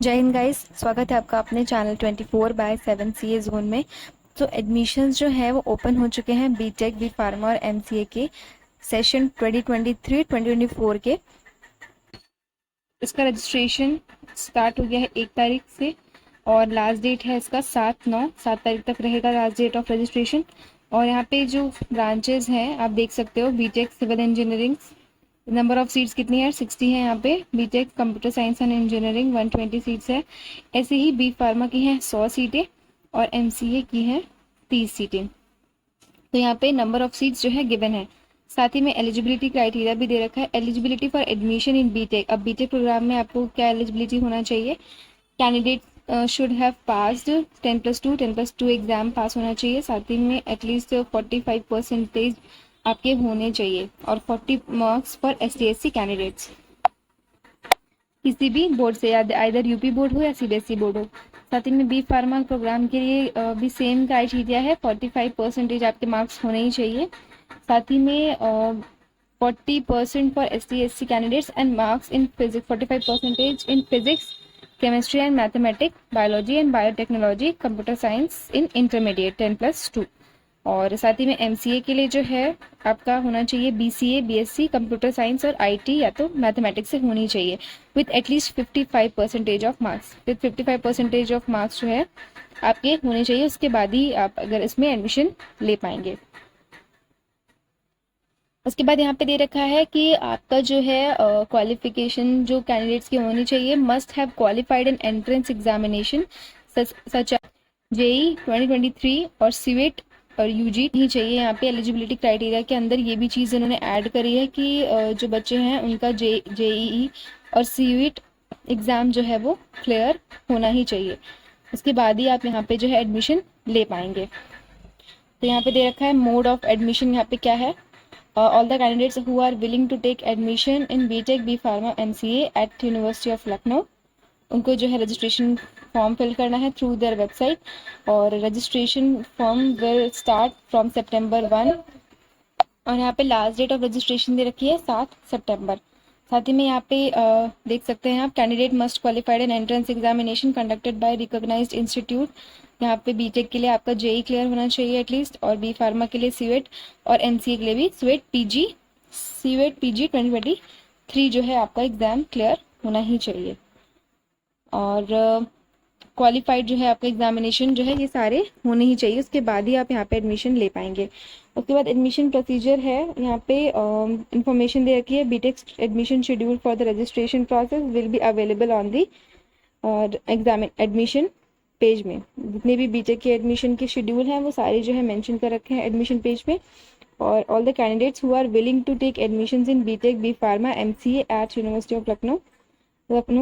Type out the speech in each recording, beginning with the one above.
जय हिंद गाइस, स्वागत है आपका अपने चैनल 24/7 सीए जोन में। तो एडमिशन्स जो है वो ओपन हो चुके हैं बीटेक, बी फार्मा और एमसीए के सेशन 2023-2024 के। इसका रजिस्ट्रेशन स्टार्ट हो गया है 1 तारीख से और लास्ट डेट है इसका 7 तारीख तक रहेगा लास्ट डेट ऑफ रजिस्ट्रेशन। और यहाँ पे जो ब्रांचेज हैं आप देख सकते हो, BTech civil engineering number of seats कितनी है, 60 है। यहाँ पे BTech computer science and engineering 120 seats है। ऐसे ही बी फार्मा की हैं 100 सीटें और एमसीए की हैं 30 सीटें। तो यहाँ पे नंबर ऑफ सीट्स जो है गिवन है। साथ ही में एलिजिबिलिटी क्राइटेरिया भी दे रखा है। Eligibility for admission in BTech, अब बीटेक प्रोग्राम में आपको क्या एलिजिबिलिटी होना चाहिए? Candidate should have passed 10+2 10+2 exam pass होना चाहिए। साथ ही में एटलीस्ट 45% आपके होने चाहिए और 40 मार्क्स फॉर ST/SC कैंडिडेट्स किसी भी बोर्ड से, या आइदर यूपी बोर्ड हो या सीबीएसई बोर्ड हो। साथ ही में बी फार्मा प्रोग्राम के लिए भी सेम क्राइटेरिया है, 45% आपके मार्क्स होने ही चाहिए। साथ ही में 40% for ST/SC candidates and marks in physics, 45% in physics, chemistry and mathematics, biology and biotechnology, computer science in intermediate 10+2। और साथ ही में एमसीए के लिए जो है आपका होना चाहिए बीसीए, बीएससी कंप्यूटर साइंस और आईटी या तो मैथमेटिक्स से होनी चाहिए with at least 55% of marks. With 55% of marks जो है आपके होने चाहिए, उसके बाद ही आप अगर इसमें एडमिशन ले पाएंगे। उसके बाद यहाँ पे दे रखा है कि आपका जो है क्वालिफिकेशन जो कैंडिडेट्स की होनी चाहिए, must have qualified in entrance examination such JEE 2023 और सीवेट और यूजी ही चाहिए। यहाँ पे एलिजिबिलिटी क्राइटेरिया के अंदर ये भी चीज़ इन्होंने ऐड करी है कि जो बच्चे हैं उनका जेईई और सीवेट एग्ज़ाम जो है वो क्लियर होना ही चाहिए, उसके बाद ही आप यहाँ पे जो है एडमिशन ले पाएंगे। तो यहाँ पे दे रखा है मोड ऑफ एडमिशन, यहाँ पे क्या है? All the candidates who are willing to take admission in BTech, B Pharma, MCA at University of Lucknow, उनको जो है रजिस्ट्रेशन फॉर्म फिल करना है थ्रू देयर वेबसाइट और registration form will start from September 1 और यहाँ पे लास्ट डेट ऑफ रजिस्ट्रेशन दे रखी है 7 सितंबर। साथ ही में यहाँ पे देख सकते हैं आप, candidate must qualified in entrance examination conducted by recognised institute. यहाँ पे बीटेक के लिए आपका जेई क्लियर होना चाहिए एटलीस्ट, और बी फार्मा के लिए सीवेट और एमसीए के लिए भी सीवेट पीजी 2023 जो है आपका एग्जाम क्लियर होना ही चाहिए। और क्वालिफाइड जो है आपका एग्जामिनेशन जो है ये सारे होने ही चाहिए, उसके बाद ही आप यहाँ पे एडमिशन ले पाएंगे। उसके बाद एडमिशन प्रोसीजर है, यहाँ पे इंफॉर्मेशन दे रखी है। BTech admission schedule for the registration process will be available on the exam admission page में। जितने भी बीटेक के एडमिशन के शेड्यूल हैं वो सारे जो है मेंशन कर रखे हैं एडमिशन पेज पे। और all the candidates who are willing to take admissions in BTech, B pharma, MCA at University of Lucknow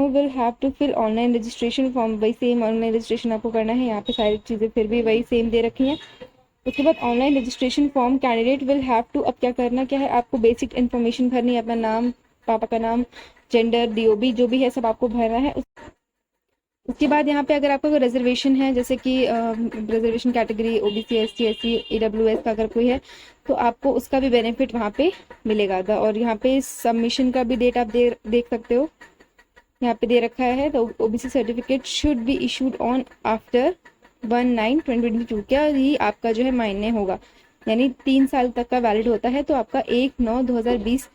will have to fill online registration form. वही सेम ऑनलाइन रजिस्ट्रेशन आपको करना है, यहाँ पे सारी चीज़ें फिर भी वही सेम दे रखी हैं। उसके बाद online registration form candidate will have to, अब क्या करना क्या है, आपको बेसिक इन्फॉर्मेशन भरनी है, अपना नाम, पापा का नाम, जेंडर, डीओबी जो भी है सब आपको भरना है। उसके बाद यहाँ पे अगर आपका कोई रिजर्वेशन है, जैसे कि reservation category OBC, ST, SC, EWS का अगर कोई है तो आपको उसका भी बेनिफिट वहाँ पे मिलेगा था। और यहाँ पे सबमिशन का भी डेट आप देख सकते हो, यहाँ पे दे रखा है। तो OBC certificate should be issued on after 1/9/2022। क्या ही आपका जो है मायने होगा, यानी 3 साल तक का वैलिड होता है, तो आपका 1/9/2020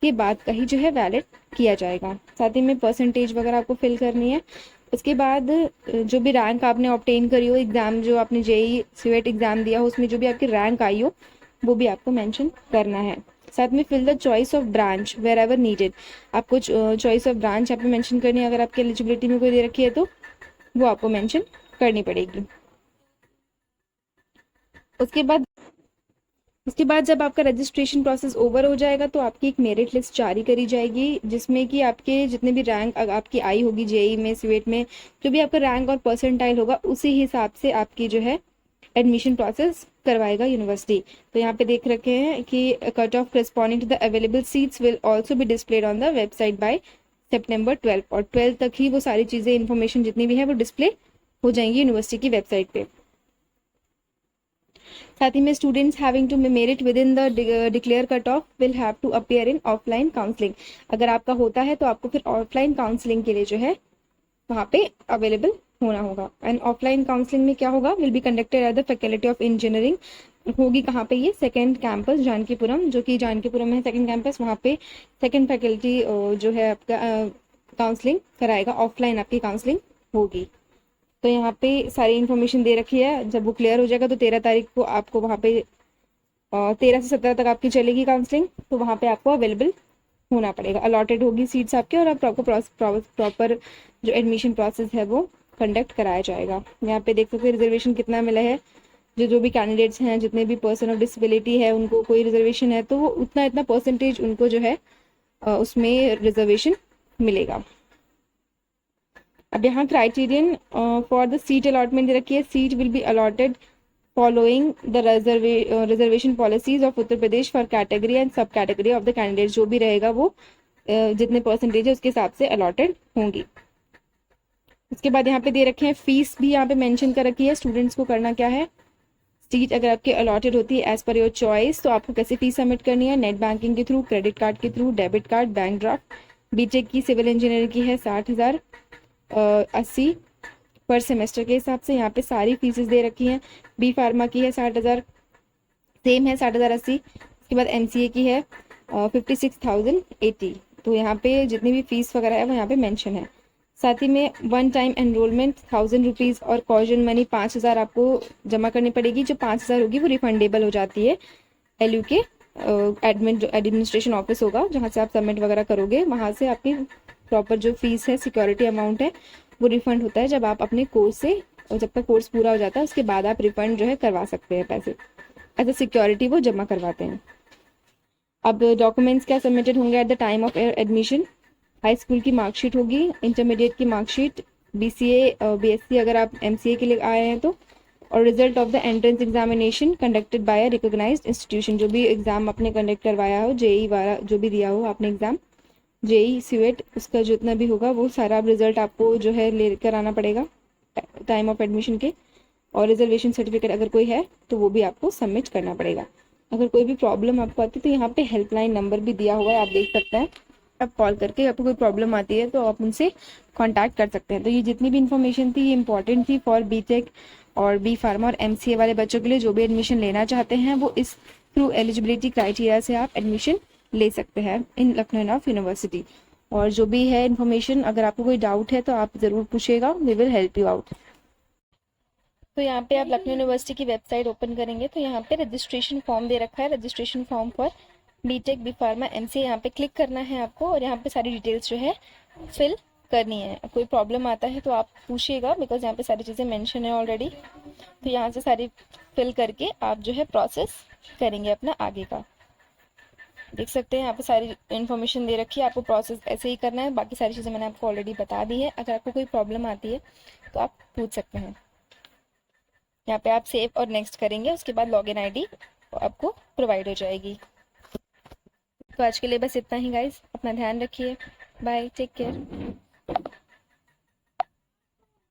के बाद का ही जो है वैलिड किया जाएगा। साथ ही में परसेंटेज वगैरह आपको फिल करनी है। उसके बाद जो भी रैंक आपने ऑब्टेन करी हो, एग्जाम जो आपने जेई सीवेट एग्जाम दिया हो उसमें जो भी आपकी रैंक आई हो वो भी आपको मेंशन करना है। साथ में fill the choice of branch wherever needed, आपको चॉइस ऑफ ब्रांच यहाँ पे मेंशन करनी है। अगर आपकी एलिजिबिलिटी में कोई दे रखी है तो वो आपको मेंशन करनी पड़ेगी। उसके बाद जब आपका रजिस्ट्रेशन प्रोसेस ओवर हो जाएगा तो आपकी एक मेरिट लिस्ट जारी करी जाएगी, जिसमें कि आपके जितने भी रैंक आपकी आई होगी जेई में, सीवेट में, जो भी आपका रैंक और परसेंटाइल होगा उसी हिसाब से आपकी जो है एडमिशन प्रोसेस करवाएगा यूनिवर्सिटी। तो यहाँ पे देख रखे हैं कि cut off corresponding to the available seats will also be displayed on the website by September 12 और 12 तक ही वो सारी चीज़ें इन्फॉर्मेशन जितनी भी है वो डिस्प्ले हो जाएंगी यूनिवर्सिटी की वेबसाइट पे। साथ ही में students having to merit within the declare cut off will have to appear in offline counselling. अगर आपका होता है तो आपको फिर ऑफलाइन काउंसलिंग के लिए जो है वहाँ पे अवेलेबल होना होगा। एंड ऑफलाइन काउंसलिंग में क्या होगा, will be conducted at the faculty of engineering. होगी कहाँ पे, ये सेकंड कैंपस जानकीपुरम, जो कि जानकीपुरम में है सेकंड कैंपस, वहाँ पे सेकंड फैकल्टी जो है आपका काउंसलिंग कराएगा, ऑफलाइन आपकी काउंसलिंग होगी। तो यहाँ पे सारी इन्फॉर्मेशन दे रखी है। जब वो क्लियर हो जाएगा तो 13 तारीख को आपको वहाँ पे 13 से 17 तक आपकी चलेगी काउंसलिंग, तो वहाँ पे आपको अवेलेबल होना पड़ेगा। अलॉटेड होगी सीट्स आपके, और आप आपको प्रॉपर जो एडमिशन प्रोसेस है वो कंडक्ट कराया जाएगा। यहाँ पे देख सकते हैं रिजर्वेशन कितना मिला है। जो भी कैंडिडेट्स हैं, जितने भी पर्सन ऑफ डिसेबिलिटी है, उनको कोई रिजर्वेशन है तो वो उतना इतना परसेंटेज उनको जो है उसमें रिजर्वेशन मिलेगा। अब यहाँ criterion for the seat allotment दे रखी है। Seat will be allotted following the reservation policies of Uttar Pradesh for category and sub category of the candidate. जो भी रहेगा वो जितने परसेंटेज है उसके हिसाब से अलॉटेड होंगी। उसके बाद यहाँ पे दे रखे हैं फीस भी यहाँ पे मेंशन कर रखी है। स्टूडेंट्स को करना क्या है, सीट अगर आपकी अलॉटेड होती है एज पर योर चॉइस, तो आपको कैसे फीस सबमिट करनी है, नेट बैंकिंग के थ्रू, क्रेडिट कार्ड के through, debit card, bank draft. BTech की सिविल इंजीनियरिंग की है 60,000 80 पर सेमेस्टर के हिसाब से, यहाँ पे सारी फीसेस दे रखी हैं। बी फार्मा की है 60,000 सेम है 60,000 80। उसके बाद एमसीए की है 56,080। तो यहाँ पे जितनी भी फीस वगैरह है वो यहाँ पे मेंशन है। साथ ही में वन टाइम एनरोलमेंट 1,000 रुपीज़ और कॉजन मनी 5,000 आपको जमा करनी पड़ेगी। जो 5,000 होगी वो रिफंडेबल हो जाती है एलयू के एडमिनिस्ट्रेशन ऑफिस होगा, जहाँ से आप सबमिट वगैरह करोगे, वहाँ से आपकी प्रॉपर जो फीस है, सिक्योरिटी अमाउंट है, वो रिफंड होता है जब आप अपने कोर्स से, और जब तक कोर्स पूरा हो जाता है उसके बाद आप रिफंड जो है करवा सकते हैं पैसे, एज अ सिक्योरिटी वो जमा करवाते हैं। अब डॉक्यूमेंट्स क्या सबमिटेड होंगे at the time of admission, high school की मार्कशीट होगी, इंटरमीडिएट की मार्कशीट, बीसीए बीएससी अगर आप एमसीए के लिए आए हैं तो, और result of the entrance examination conducted by a recognised institution. जो भी एग्जाम आपने कंडक्ट करवाया हो, जेई वाला जो भी दिया हो आपने एग्जाम, जेई सीवेट, उसका जितना भी होगा वो सारा रिजल्ट आपको जो है लेकर आना पड़ेगा टाइम ऑफ एडमिशन के। और रिजर्वेशन सर्टिफिकेट अगर कोई है तो वो भी आपको सबमिट करना पड़ेगा। अगर कोई भी प्रॉब्लम आपको आती है तो यहाँ पे हेल्पलाइन नंबर भी दिया हुआ है, आप देख सकते हैं। आप कॉल करके आपको कोई प्रॉब्लम आती है तो आप उनसे कांटेक्ट कर सकते हैं। तो ये जितनी भी इन्फॉर्मेशन थी ये इंपॉर्टेंट थी फॉर बीटेक और बी फार्मा और एमसीए वाले बच्चों के लिए, जो भी एडमिशन लेना चाहते हैं वो इस थ्रू एलिजिबिलिटी क्राइटेरिया से आप एडमिशन ले सकते हैं इन लखनऊ यूनिवर्सिटी। और जो भी है इन्फॉर्मेशन, अगर आपको कोई डाउट है तो आप ज़रूर पूछिएगा, we will help you out. तो यहाँ पे आप लखनऊ यूनिवर्सिटी की वेबसाइट ओपन करेंगे तो यहाँ पे रजिस्ट्रेशन फॉर्म दे रखा है, registration form for BTech B pharma MCA. यहाँ पे क्लिक करना है आपको और यहाँ पे सारी डिटेल्स जो है फिल करनी है। कोई प्रॉब्लम आता है तो आप पूछिएगा, बिकॉज यहाँ पे सारी चीज़ें मेंशन है ऑलरेडी। तो यहाँ से सारी फिल करके आप जो है प्रोसेस करेंगे अपना आगे का। देख सकते हैं यहाँ पे सारी इन्फॉर्मेशन दे रखी है, आपको प्रोसेस ऐसे ही करना है। बाकी सारी चीज़ें मैंने आपको ऑलरेडी बता दी है। अगर आपको कोई प्रॉब्लम आती है तो आप पूछ सकते हैं। यहाँ पे आप सेव और नेक्स्ट करेंगे, उसके बाद लॉगिन आईडी आपको प्रोवाइड हो जाएगी। तो आज के लिए बस इतना ही गाइज, अपना ध्यान रखिए, बाय, टेक केयर।